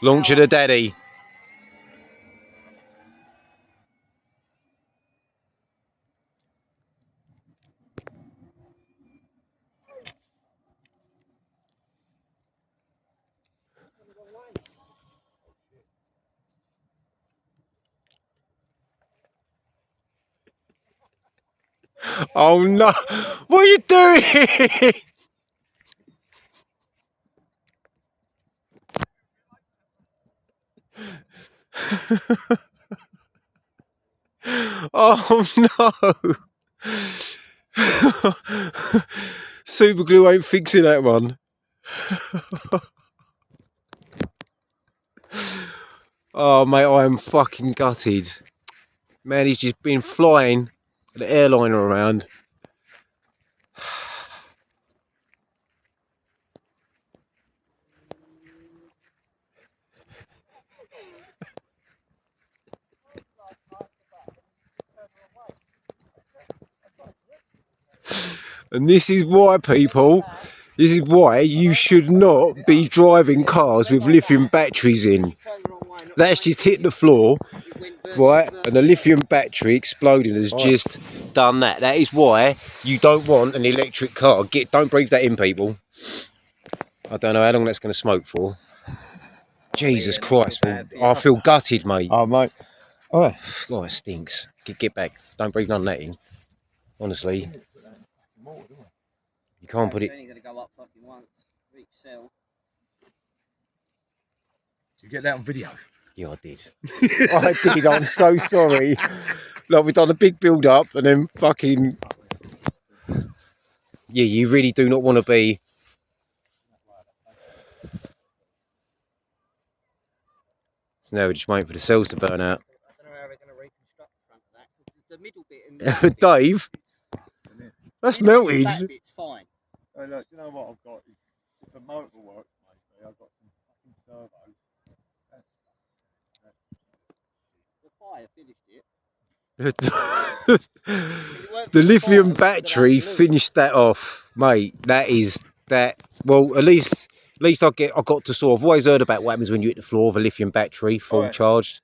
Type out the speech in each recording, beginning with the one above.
Launcher the daddy. Oh no! What are you doing? Oh no! Super glue ain't fixing that one. Oh mate, I am fucking gutted. Man, he's just been flying the airliner around. And this is why, people, this is why you should not be driving cars with lithium batteries in. That's just hit the floor, right? And the lithium battery exploding has just done that. That is why you don't want an electric car. Don't breathe that in, people. I don't know how long that's going to smoke for. Jesus Christ, well, I feel gutted, mate. Oh, mate. Oh, God, it stinks. Get back. Don't breathe none of that in. Honestly. You can't put it... It's only going to go up fucking once. Reach cell. did you get that on video? Yeah, I did. I did. I'm so sorry. Like, we've done a big build-up and then fucking... Yeah, you really do not want to be... So now we're just waiting for the cells to burn out. I don't know how they're going to reconstruct the front of that. The middle bit and the Dave, that's melted. That bit's fine. Oh, look, you know what I've got? If the motor works, mate, I've got some fucking servos. The fire finished it. The lithium battery finished that off, mate. That is that. Well, at least I got to sort of. I've always heard about what happens when you hit the floor of a lithium battery full charged,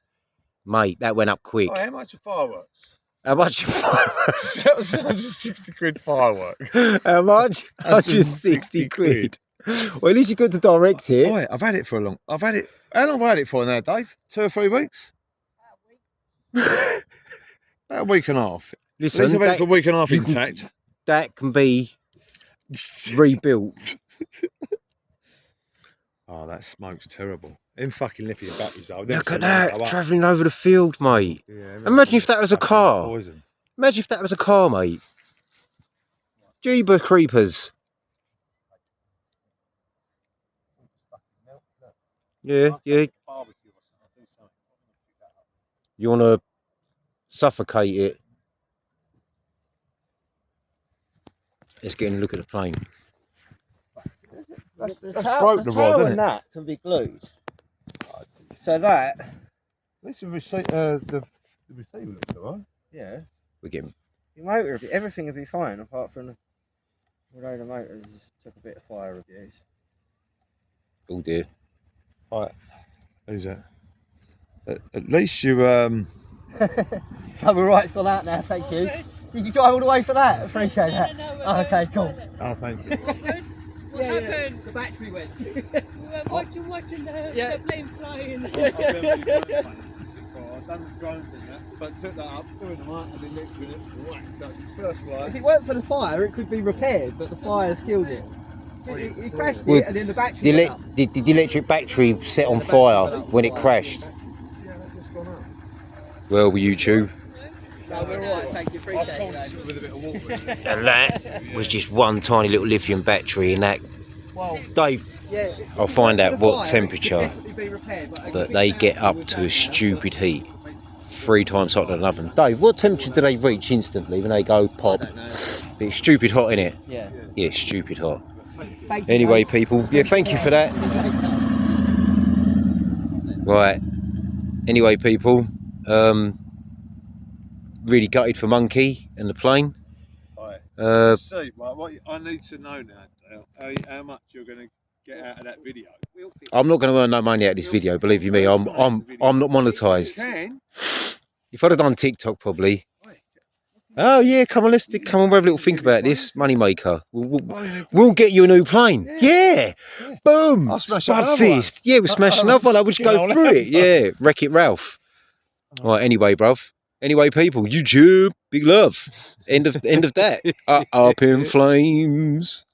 mate. That went up quick. Oh, how much are fireworks? How much? That was 160 quid firework. How much? 160 quid. Well, at least you got to direct it. Oh, I've had it for a long. How long have I had it for now, Dave? 2 or 3 weeks? About a week and a half. Listen, at least I've had it for a week and a half intact. That can be rebuilt. Oh, that smoke's terrible. Them fucking lithium batteries, though. Look at that, travelling over the field, mate. Yeah, imagine if that was a car. Poison. Imagine if that was a car, mate. Jeeba creepers. Yeah. You want to suffocate it. Let's get in and look at the plane. The tail and that can be glued. So that... This is the receiver looks alright. Yeah. We're getting... Your motor, everything would be fine, apart from although the motors took a bit of fire abuse. Oh dear. Right. Who's that? At least you Oh, we're right, it's gone out now, thank you. Did you drive all the way for that? Appreciate that. Oh, okay, cool. Oh, thank you. What happened? The battery went. We were watching the plane flying. I've done the drone thing, but took that up, doing the mic, and then next minute, whack, so it's the first flight. If it weren't for the fire, it could be repaired, but the fire's killed it. It crashed it, and then the battery went up. Did the electric battery set on fire when it crashed? Yeah, that's just gone up. Well, YouTube. No, we're alright, thank you, appreciate it. With a bit of water. And that was just one tiny little lithium battery in that. Well, Dave, yeah, I'll find out what temperature, it could definitely be repaired, but they get up to a stupid heat. 3 times hotter than an oven. Dave, what temperature do they reach instantly when they go pop? I don't know. But it's stupid hot, innit? Yeah. Yeah, it's stupid hot. Thank you, Anyway, mate. people, yeah, thank you for that. Right. Anyway, people, really gutted for Monkey and the plane. See, what I need to know now, Dale, how much you're going to get out of that video. I'm not going to earn no money out of this video. Believe you me, I'm not monetised. Can. If I'd have done TikTok, probably. Oh yeah, come on, come on, we'll have a little think about this. Moneymaker. We'll get you a new plane. Yeah. Boom. I'll smash Spud another fist. Yeah, we'll smash another one. We'll just go through it. Yeah. Wreck-It Ralph. All right, anyway, bruv. Anyway, people, YouTube, big love. End of that. Up in flames.